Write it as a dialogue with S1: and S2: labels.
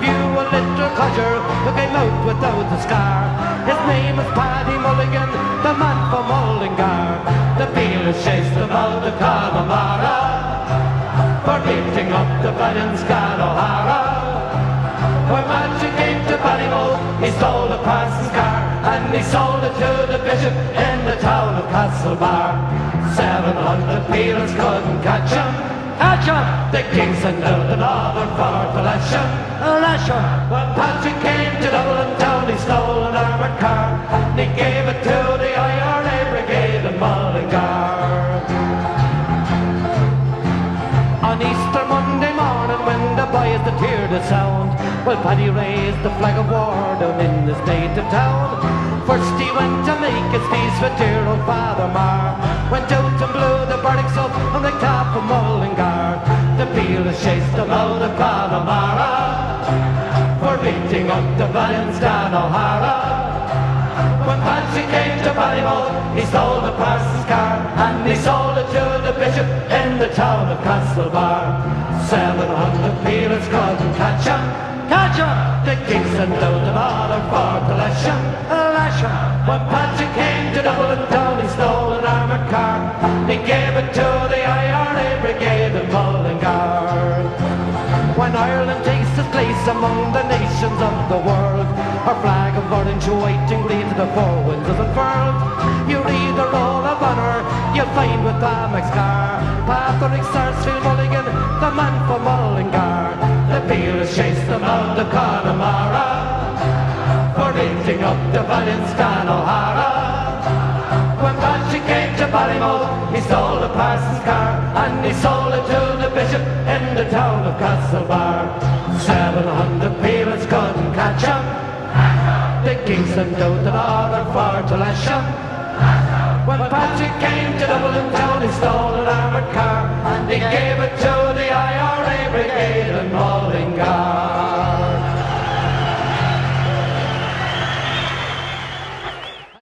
S1: knew a little codger who came out without a scar. His name was Paddy Mulligan, the man from Mullingar. The Bealers chased him out of Connemara for beating up the valiant Scan O'Hara. When Magic came to Ballymote, he stole the parson's car and he sold it to the bishop in the town of Castlebar. 700 Bealers couldn't catch him. Catch him! The king sent out the northern for to lash him. Lash him! When Patrick came to Dublin town, he stole an armoured car and he gave it to the IRA brigade in Mullingar. On Easter Monday morning, when the boys did hear the sound, well, Paddy raised the flag of war down in his native town. First he went to make his peace with dear old Father Mar. Went out and blew the barracks up on the top of Mullingar. The Bealers chased him out of Connemara for beating up the valiant Stan O'Hara. When Patrick came to Ballymote, he stole the parson's car and he sold it to the bishop in the town of Castlebar. 700 Bealers couldn't catch him. Catch him! The king sent out an order for to lash him. Lash him! When Patrick came to Dublin town, he stole an armoured car. He gave it to the IRA brigade in Mullingar. When Ireland takes its place among the nations of the world, our flag of orange, white and green to the four winds is unfurled. You read the roll of honour, you'll find with Amac's car Patrick Sarsfield Mulligan, the man from Mullingar. The Bealers chased them out of Connemara for beating up the valiant Stan O'Hara. When Patrick came to Ballymote, he stole the parson's car and he sold it to the bishop in the town of Castlebar. 700 Bealers couldn't catch him. The king sent out an order for to lash him. When Patrick came to Dublin town, he stole an armoured car and he gave it to